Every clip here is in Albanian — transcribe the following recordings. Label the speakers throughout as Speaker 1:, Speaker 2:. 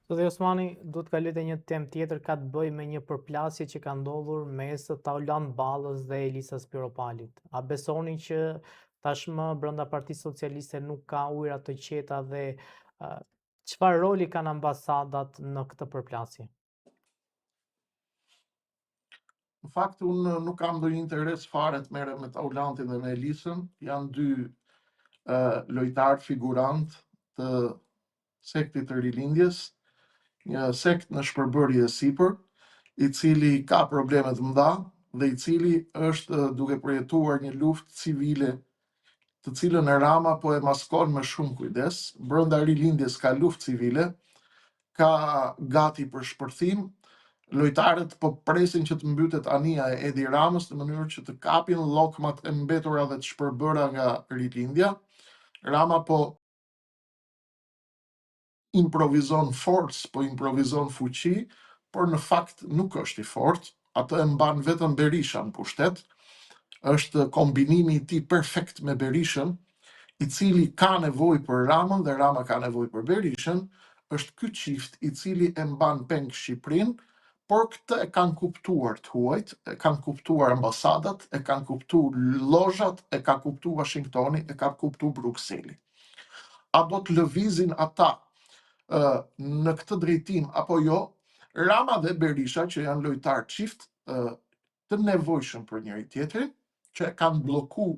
Speaker 1: Zoti Osmani, duhet ka lidhë një temë tjetër ka të bëjë me një përplasje që ka ndodhur mes Taulant Ballës dhe Elisas Piropalit. A besoni që tashmë brenda Partisë Socialiste nuk ka ujëra të qeta dhe çfarë roli kanë ambasadat në këtë përplasje?
Speaker 2: Në fakt, unë nuk kam ndonjë interes fare të merrem me Taulantin dhe me Elisën. Janë dy lojtarë figurant të sektit të Rilindjes, një sekt në shpërbërje sipër, i cili ka probleme të mëdha dhe i cili është duke përjetuar një luftë civile të cilën e Rama po e maskon me shumë kujdes. Brenda Rilindjes ka luftë civile, ka gati për shpërthim. Lojtarët po presin që të mbytet anija e Edi Ramës në mënyrë që të kapin llokmat e mbetura dhe të shpërbëra nga Rilindja. Rama po improvizon forcë, po improvizon fuqi, por në fakt nuk është i fortë. Atë e mban vetëm Berisha në pushtet. Është kombinimi i tij perfekt me Berishën, i cili ka nevojë për Ramën dhe Rama ka nevojë për Berishën. Është ky çift i cili e mban peng Shqipërinë, por këtë e kanë kuptuar të huajt, e kanë kuptuar ambasadat, e kanë kuptuar lozhat, e ka kuptuar Washingtoni, e ka kuptuar Brukseli. A do të lëvizin ata në këtë drejtim apo jo? Rama dhe Berisha, që janë lojtarë çift të nevojshëm për njëri tjetrin, që e kanë bllokuar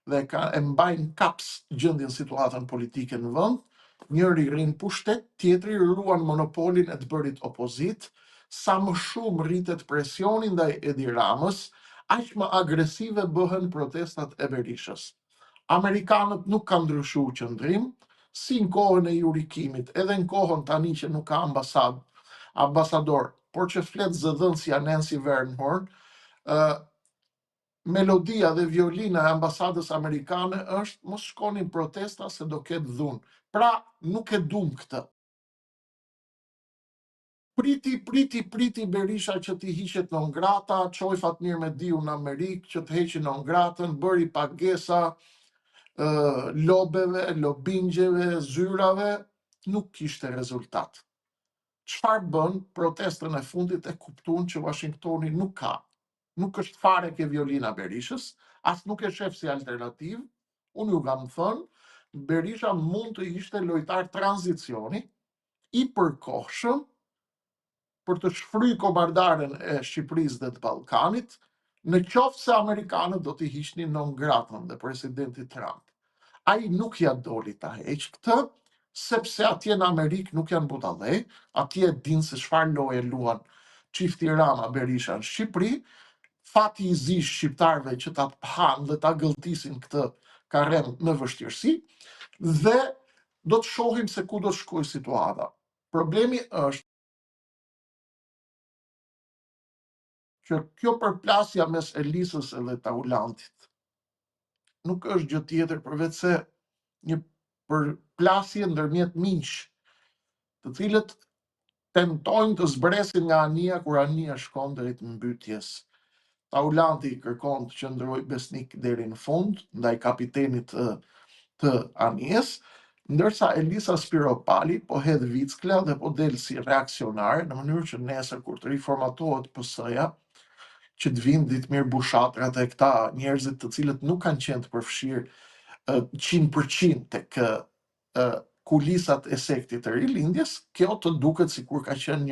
Speaker 2: dhe e mbajnë kaps gjendjen situatën politike në vend, njëri rrin pushtet, tjetri ruan monopolin e të bërit opozit. Sa më shumë rritet presioni ndaj Edi Ramës, aq më agresive bëhen protestat e Berishës. Amerikanët nuk kanë ndryshuar qëndrim, si në kohën e Jurikimit, edhe në kohën tani që nuk ka ambasador, por që flet zëdhënësja Nancy Wernhorn, melodia dhe violina e ambasadës amerikane është mos shkonin protesta se do ketë dhunë. Pra, nuk e dum këtë. Priti Berisha që t'i hiqet non grata, çoj Fatmir Mediu në Amerikë, që të heqin non gratën, bëri pagesa lobeve, lobingjeve, zyrave, nuk kishte rezultat. Çfarë bën? Protestën e fundit e kuptuan që Washingtoni nuk është fare ke violina Berishës, as nuk e shef si alternativë. Unë ju kam thënë, Berisha mund të ishte lojtar tranzicioni, i përkohshëm për të shfryrë kombardaren e Shqipërisë dhe të Ballkanit, në qoftë se amerikanët do t'i hiqnin non gratën dhe presidenti Trump. Ai nuk ja doli ta heq këtë, sepse atje në Amerikë nuk janë budallë, atje dinë se çfarë loje luan çifti Rama Berisha në Shqipëri. Fati i zi shqiptarëve që ta hanë dhe ta gëlltisin këtë karrem në vështirësi, dhe do të shohim se ku do të shkojë situata. Problemi është që kjo përplasja mes Elisës dhe Taulantit nuk është gjë tjetër përveç se një përplasje ndërmjet miq, të cilët tentojnë të zbresin nga anija kur anija shkon drejt mbytjes. Taulanti kërkon të qëndrojë besnik deri në fund ndaj kapitenit të anijes, ndërsa Elisa Spiropali po hedh vickla dhe po del si reaksionare, në mënyrë që nesër kur të riformatohet PS-ja, që të vinë Ditmir Bushatrat e këta njerëzit të cilët nuk kanë qenë të përfshirë 100% tek kulisat e sektit të Rilindjes, kjo të duket sikur ka qenë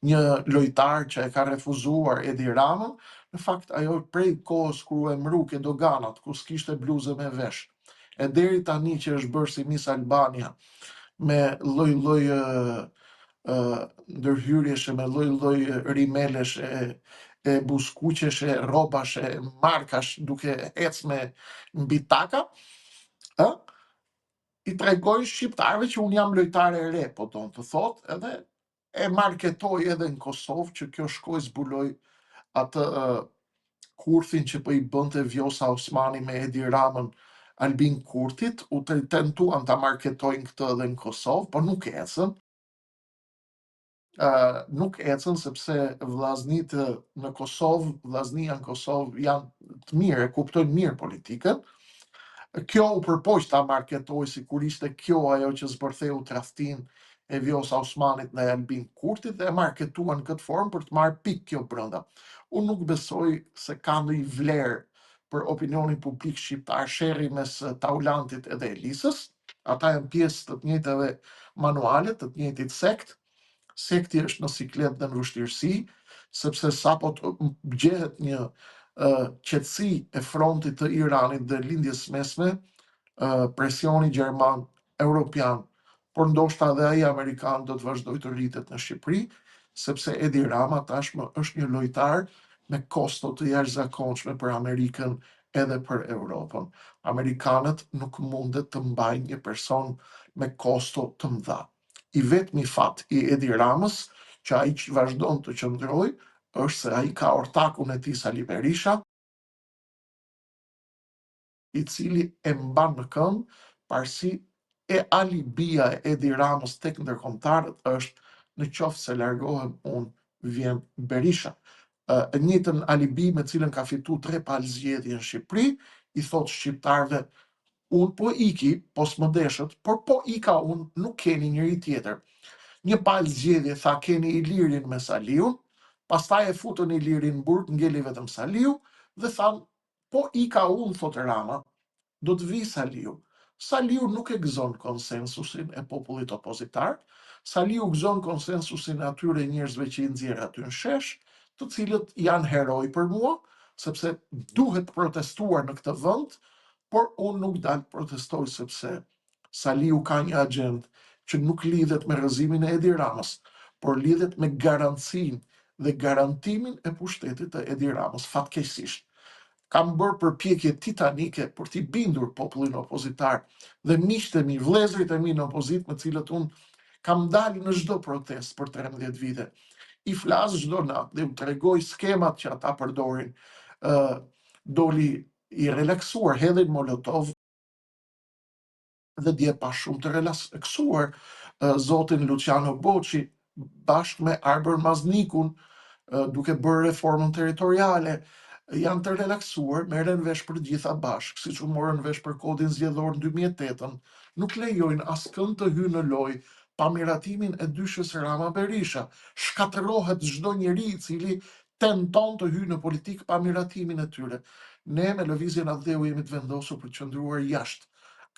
Speaker 2: një lojtar që e ka refuzuar Edi Ramën. Në fakt, ajo prej kohës kur u emëruke doganat, ku s'kishte bluzë me vesh, e deri tani që është bërë si Miss Albania, me lloj ndërhyrjeshe, me lloj rimelesh, e buskuqesh, e rrobash, e markash, duke ecë me mbi taka, i tregojnë shqiptarëve që unë jam lojtare e re, po do të thotë, edhe e marketoj edhe në Kosovë që kjo shkoj zbuloj atë kurthin që po i bënte Vjosa Osmani me Edi Ramën Albin Kurtit, u tentuan ta marketojnë këtë edhe në Kosovë, por nuk ecën. Nuk ecën sepse vllaznitë në Kosovë, vllaznia në Kosovë janë të mirë, e kuptojnë mirë politikën. Kjo u përpoq ta marketoj sikur ishte kjo ajo që zbërtheu tradhtin e Vjosa Osmanit në Albin Kurtit dhe e marketuan në këtë formë për të marrë pikë kjo brenda. Unë nuk besoj se ka ndonjë vlerë për opinionin publik shqiptar sherrri mes Taulantit edhe Elisës. Ata janë pjesë të të njëjtave manuale, të të njëjtit sekt. Sekti është në siklet dhe në vështirësi, sepse sapo të gjehet një qetësi e frontit të Iranit dhe lindjes mesme, presioni gjerman, europian, por ndoshta edhe ai amerikan do të vazhdoj të rritet në Shqipëri, sepse Edi Rama tashmë është një lojtar me kosto të jashtëzakonshme për Amerikën edhe për Europën. Amerikanët nuk mundet të mbajnë një person me kosto të mëdha. I vetmi fat i Edi Ramës që ai që vazhdon të qëndrojë është se ai ka ortakun e tij Sali Berisha, i cili e mban në këmbë, parësi e alibia e Edi Ramës tek ndërkombëtarët është në qoftë se largohem unë, vjen Berisha. E njëjtën alibi me cilën ka fitu 3 palë zgjedhje në Shqipëri, i thot shqiptarëve, unë po iki, po s'më por po ika unë, nuk keni njëri tjetër. Një palë zgjedhje tha keni Ilirin me Saliun, pastaj e futën Ilirin në burg, ngeli vetëm Saliu, dhe thanë, po ika unë, thotë Rama, do të vi Saliu. Saliu nuk e gëzon konsensusin e popullit opozitar, Saliu gëzon konsensusin e atyre njerëzve që i nxjerr aty në shesh, të cilët janë heroj për mua, sepse duhet protestuar në këtë vend, por unë nuk dal protestoj sepse Saliu ka një agjend që nuk lidhet me rrëzimin e Edi Ramës, por lidhet me garancinë dhe garantimin e pushtetit të Edi Ramës, fatkeqësisht. Kam bërë përpjekje titanike për t'i bindur popullin opozitar dhe miqtë e mi, vëllezërit e mi në opozit me cilët unë kam dalë në çdo protest për 13 vite. I flas çdo natë dhe u tregoj skemat që ata përdorin. Doli i relaksuar, hedhin molotov dhe dje pa shumë të relaksuar zotin Luciano Boçi bashkë me Arber Maznikun, duke bërë reformën territoriale, janë të relaksuar, merren vesh për gjitha bashkë, siç u morën vesh për kodin zgjedhor në 2008, nuk lejojnë askënd të hyjë në lojë pa miratimin e dyshës Rama Berisha. Shkatërohet çdo njeri i cili tenton të hyjë në politikë pa miratimin e tyre. Ne me Lëvizjen Adheu jemi të vendosur për të qëndruar jashtë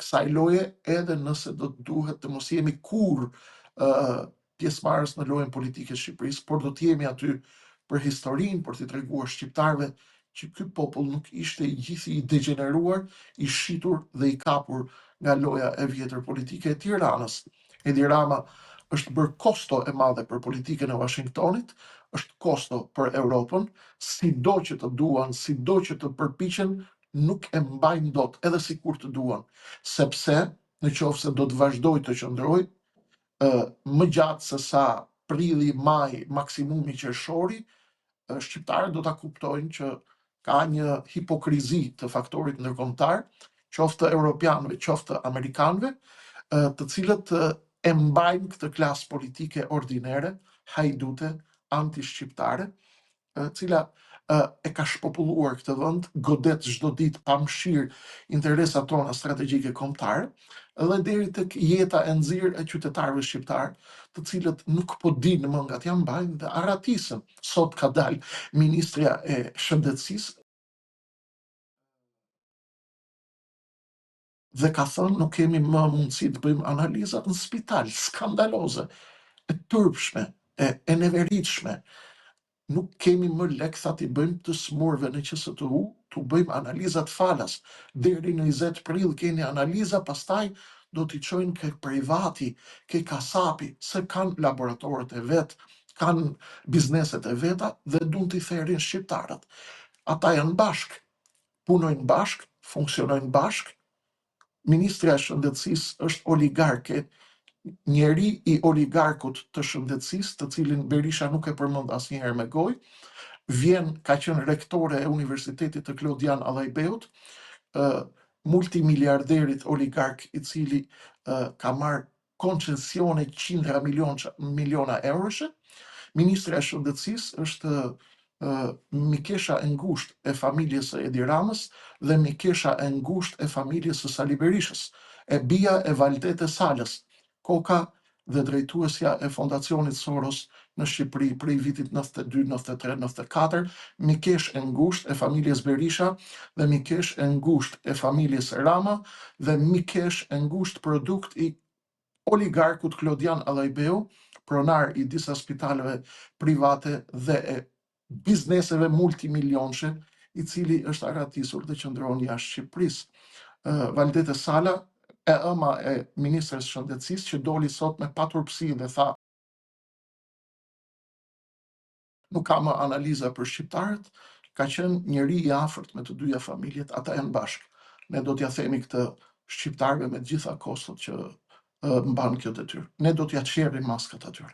Speaker 2: kësaj loje, edhe nëse do të duhet të mos jemi kurrë pjesëmarrës në lojën politike të Shqipërisë, por do të jemi aty për historinë, për t'i treguar shqiptarëve që ky popull nuk ishte i gjithë i degeneruar, i shitur dhe i kapur nga loja e vjetër politike e Tiranës. Edi Rama është bërë kosto e madhe për politikën e Washingtonit, është kosto për Europën, sido që të duan, sido që të përpiqen, nuk e mbajnë dot, edhe sikur të duan, sepse në qoftë se do të vazhdoj të qëndroj, më gjatë se sa prilli, maj, maksimumi qershori, shqiptarët do ta kuptojnë që ka një hipokrizi të faktorit ndërkombëtar, qoftë europianëve, qoftë amerikanëve, të cilët e mbajnë këtë klasë politike ordinere, hajdute, anti-shqiptare, cila e ka shpopulluar këtë vend, godet çdo ditë pa mshirë interesat tona strategjike kombëtare, dhe deri tek jeta e nxirr e qytetarëve shqiptar, të cilët nuk po dinë më nga t'ja mbajnë dhe arratisën. Sot ka dalë ministrja e shëndetësisë dhe ka thënë nuk kemi më mundësi të bëjmë analizat në spital, skandaloze, e turpshme, e neveritshme. Nuk kemi më lek, tha, t'i bëjmë të smurve në QSTU, t'u bëjmë analizat falas. Deri në 20 prill keni analiza, pastaj do t'i çojnë ke privati, ke kasapi, se kanë laboratorët e vet, kanë bizneset e veta dhe duan t'i therrin shqiptarët. Ata janë bashk, punojnë bashk, funksionojnë bashk. Ministrja e Shëndetësisë është oligarke, njeri i oligarkut të shëndetësisë, të cilin Berisha nuk e përmend asnjëherë me gojë, ka qenë rektore e Universitetit të Klodian Allajbeut, multimiliarderit oligark i cili ka marrë koncesione qindra miliona eurosh. Ministrja e Shëndetësisë është mikesha e ngushtë e familjes së Edi Ramës dhe mikesha e ngushtë e familjes së Sali Berishës, e bija e Valtete Salës, koka dhe drejtuesja e Fondacionit Soros në Shqipëri prej vitit 92, 93, 94, mikesh e ngushtë e familjes Berisha dhe mikesh e ngushtë e familjes Rama dhe mikesh e ngushtë produkt i oligarkut Klodian Allajbeu, pronar i disa spitaleve private dhe e bizneseve multimilionshë, i cili është aratisur dhe qëndron jashtë Shqipërisë. Valdete Sala, e ëma e Ministrës Shëndetësisë, që doli sot me paturpsi dhe tha nuk ka më analiza për shqiptarët, ka qenë njëri i afërt me të dyja familjet, ata janë bashkë. Ne do t'ja themi këtë shqiptarëve me gjitha kostot që mban kjo detyrë. Ne do t'ja qerrim maskat atyre.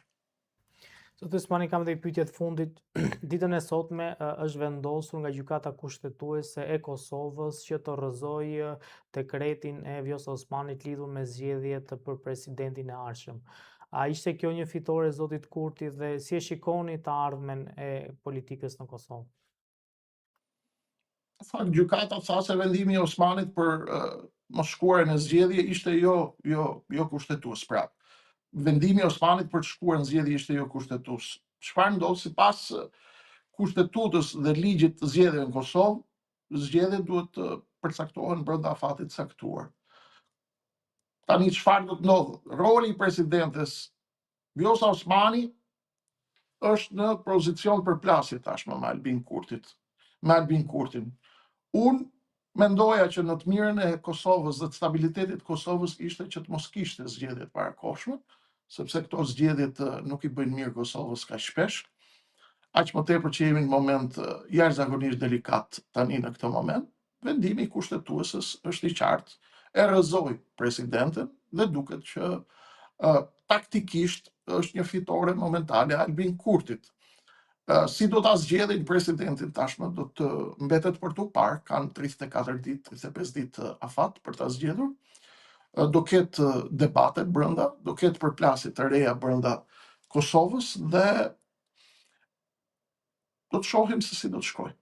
Speaker 1: Zoti Osmani, kam dhe i pyetje të fundit. Ditën e sotme është vendosur nga gjykata kushtetuese e Kosovës që të rrëzojë dekretin e Vjosa Osmanit lidhur me zgjedhjet për presidentin e ardhshëm. A ishte kjo një fitore, zotit Kurti, dhe si e shikoni të ardhmen e politikës në Kosovë?
Speaker 2: Gjykata tha se vendimi i Osmanit për mos shkuarjen e zgjedhje ishte jo kushtetues prap. Vendimi i Osmanit për të shkuar në zgjedhje ishte jo kushtetues. Çfarë ndodh sipas kushtetutës dhe ligjit të zgjedhjeve në Kosovë, zgjedhjet duhet të përcaktohen brenda afatit caktuar. Tani çfarë do të ndodh? Roli i presidentes Vjosa Osmani është në pozicion përplasje tashmë me Albin Kurtin. Unë mendoja që në të mirën e Kosovës dhe të stabilitetit Kosovës ishte që të mos kishte zgjedhjet parakohshme, sepse këto zgjedhjet nuk i bëjnë mirë Kosovës kaq shpesh. Aq më tepër që jemi në moment jashtëzakonisht delikat tani në këtë moment, vendimi i kushtetuesës është i qartë, e rrëzoi presidenten dhe duket që taktikisht është një fitore momentale Albin Kurtit. Si do ta zgjedhin presidentin tashmë do të mbetet për tu parë, kanë 34 ditë, 35 ditë afat për ta zgjedhur. Do ketë debate brenda, do ketë përplasje të reja brenda Kosovës dhe do të shohim se si do të shkojë.